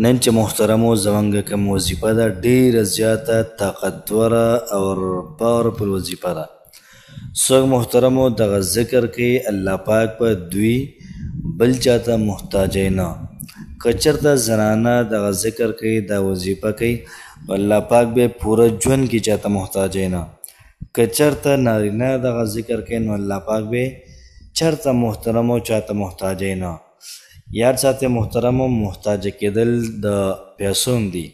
نن چې محترمو زمونږ کوم وظیفه ده ډېره زیاته طاقتوره او پاورفل وظیفه ده. څوک محترمو دغه ذکر کوي الله پاک په دوی بل چاته محتاجی نه. که چېرته زنانه دغه ذکر کوي دا وظیفه کوي الله پاک به پوره ژوند کې چاته محتاجی نه. که چېرته نارینه دغه ذکر کوي نو الله پاک به چېرته محترمو چاته محتاجی نه. یاد ساتئ محترمو محتاج کېدل د پیسو هم دي.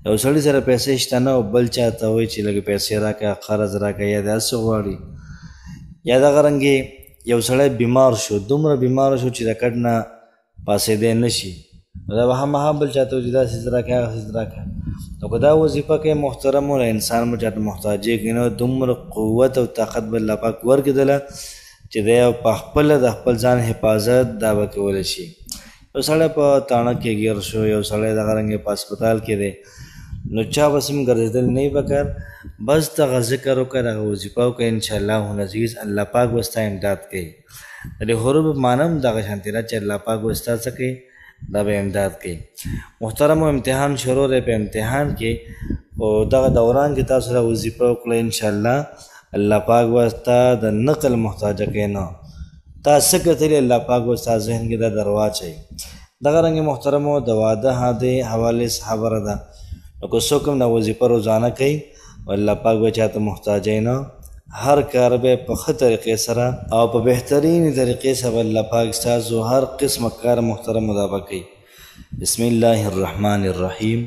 یو سړي سره پیسې شته نه او بل چاته وایي چې لږ پیسې راکړه قرض راکړه یا داسې غواړي. یا دغه رنګې یو سړی بیمار شو دومره بیمار شو چې د کټ نه پاڅېدی نه شي دا به هماغه بل چاته وایي چې دا څیز راکړه هغه څیز راکړه. نو که دا وظیفه کوي محترمو انسان مو چاته محتاجی کوي نو دومره قوت او طاقت به الله پاک ورکړدله چې دی په خپله د خپل ځان حفاظت دا به کولی شي. یو سړی په تاڼه کې ګیر شو یو سړی دغه رنګې په هسپتال کې دی نو چا بس هم ګرځېدل نه وي پکار بس دغه ذکر وکړه دغه وظیفه وکړه انشاءالله العزیز الله پاک به ستا امداد کوي. د دې حروف معنی هم دغه شانتې ده چې الله پاک به ستا څه کوي دا به امداد کوي. محترمو امتحان شروع دی په امتحان کې په دغه دوران کې تاسو دا وظیفه وکړه انشاءالله الله پاک به ستا د نقل محتاجه کوي نه. تا څه کتلي الله پاک به ستا ذهن کې دا در واچوي. دغه رنګې محترمو د واده هادې حوالې خبره ده نو که څوک هم دا وظیفه روزانه کوي الله پاک به چاته محتاجی نه. هر کار به په ښه طریقې سره او په بهترینې طریقې سره الله پاک ستاسو هر قسمه کار محترمو دا به کوي. بسم الله الرحمن الرحیم.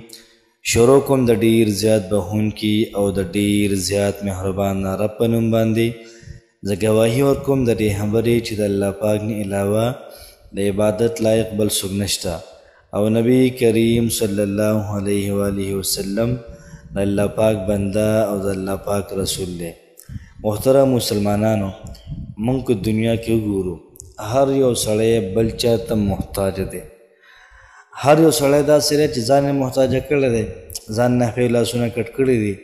شروع کوم د ډیر زیات بخښونکي او د ډیر زیات مهربان رب په نوم باندې. زه ګواهي ورکوم د دې خبرې چې د الله پاک نه علاوه د عبادت لایق بل څوک نشته او نبی کریم صلی الله علیه و آله وسلم د الله پاک بنده او د الله پاک رسول دی. محترم مسلمانانو موږ په دنیا کې وګورو هر یو سړی بل چاته محتاج دی. هر یو سړی داسې دی چې ځان یې محتاجه کړی دی ځان نه ښې لاسونه کټ کړي دي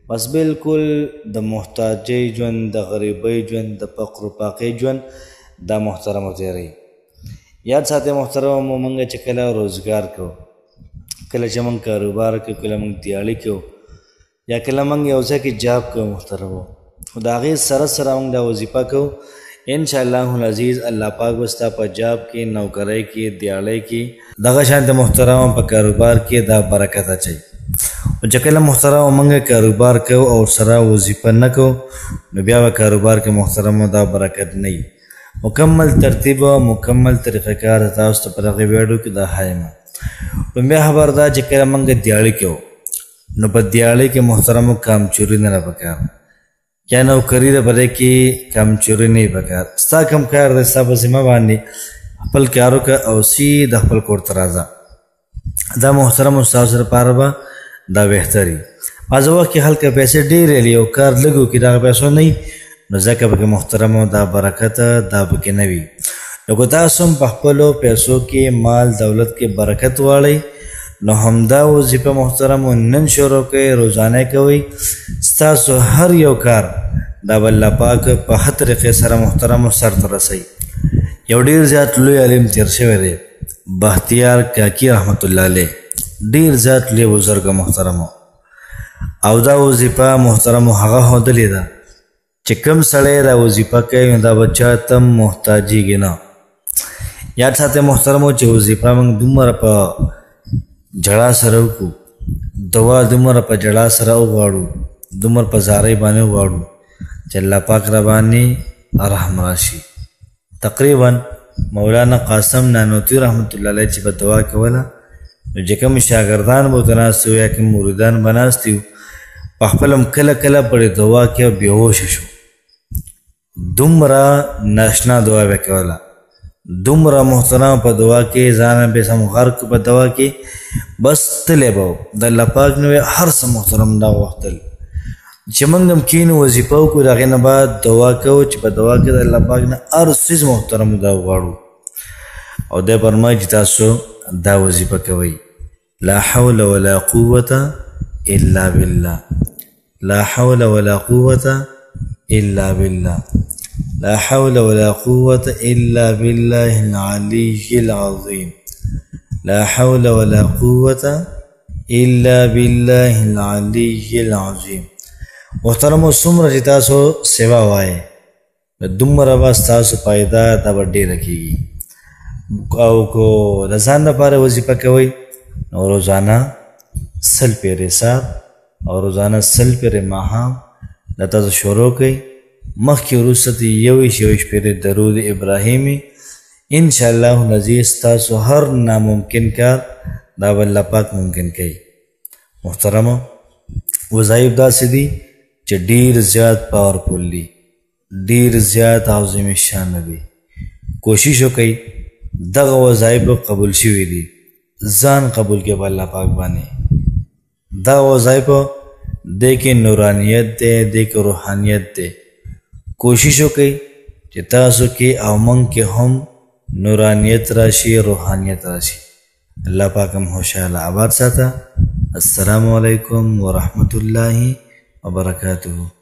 بس بالکل د محتاجۍ ژوند د غریبۍ ژوند د فقر و فاقې ژوند دا محترمو تېروي. یاد ساتئ محترمو موږ چې کله روزګار کوو کله چې موږ کاروبار کوو کله موږ دیاړي کوو یا کله موږ یو ځای کې جاب کوو محترمو خو د هغې سره سره موږ دا وظیفه کوو انشاءالله العزیز الله پاک به ستا په جاب کې نوکرۍ کې دیاړۍ کې دغه شانته محترمو په کاروبار کې دا برکت اچوي. او چې کله محترمو موږ کاروبار کوو او سره وظیفه نه کوو نو بیا به کاروبار کې محترمو دا برکت نه وي. مکمل ترتیب او مکمل طریقه کار تاسو ته په دغه ویډیو کې دا ښایم. لومبۍ خبر دا چې کله موږ دیاړي کوو نو په دیاړۍ کې محترمو کامچوري نه پکار یا نوکري ده په دې کې کامچوري نه پکار. ستا کوم کار دی ستا په ذمه باندې خپل کار وکړه او سیده خپل کور ته راځه. دا محترمو ستاسو لپاره به دا بهتري. بعض وخت کې هلکه پیسې ډېرې لري او کار لږ وکړي دغه پیسو نه وي نو ځکه پکې محترمو دا برکت دا پکې نه وي. نو که تاسو هم په خپلو پیسو کې مال دولت کې برکت غواړئ نو همدا وظیفه محترمو نن شروع کوئ روزانه کوئ ستاسو هر یو کار دا به الله پاک په ښه طریقې سره محترمو سرته رسوي. یو ډېر زیات لوی عالم تېر شوی دی بختیار کاکي رحمت الله علیه ډېر زیات لوی بزرګ محترمو او دا وظیفه محترمو هغه ښودلې ده چې کوم سړی دا وظیفه کوي نو دا به چاته محتاجیږي نه. یاد ساتئ محترمو چې وظیفه موږ دومره په جړا سره وکړو دوا دومره په جړا سره وغواړو دومره په زارۍ باندې وغواړو چې الله پاک را باندې رحم راشي. تقریبا مولانا قاسم نانوتوي رحمت الله علیه چې په دوا کوله نو چې کوم شاګردان به ورته ناست وو یا کوم مریدان به ناست وو په خپله هم کله کله په دوا کې بېهوشه شو. دومره ناشنا دوا به کوله دومره محترم په دوا کې ځان به سم غرق په دوا کې بس تللی به د الله پاک نه هر څه محترم دا غوښتل چې موږ هم کینو وظیفه وکړو د هغې نه بعد دوا کوو چې په دوا کې د الله پاک نه هر څیز محترمو دا غواړو. او دی فرمایي چې تاسو دا وظیفه کوئ لا حول ولا قوة الا بالله لا حول ولا قوة الا بالله لا حول ولا قوة الا بالله العلي العظيم لا حول ولا قوة الا بالله العلی العظیم. محترمو څومره چې تاسو سیوا وایې دومره به ستاسو پیدا دا به ډېره کېږي. او کو د ځان لپاره وظیفه کوئ نو روزانه 100 پیرې سهار او روزانه 100 پیرې ماښام دا تاسو شروع کړئ. مخکې وروسته د 21 پیرې درود ابراهیمي انشاءالله العزیز ستاسو هر ناممکن کار دا به الله پاک ممکن کوي. محترمو وظایف داسې دي چې ډېر زیات پاورفل دي، ډېر زیات عظیم شان دي. کوشش وکئ دغه وظایف قبول شوي دي، ځان قبول کړئ په الله پاک باندې. دا وظایف دی کې نورانیت دی، دی کې روحانیت دی. کوشش وکئ چې تاسو کې او موږ کې هم نورانیت راشي، روحانیت راشي. الله پاک هم خوشحاله آباد ساته. السلام علیکم ورحمت الله وبرکاته.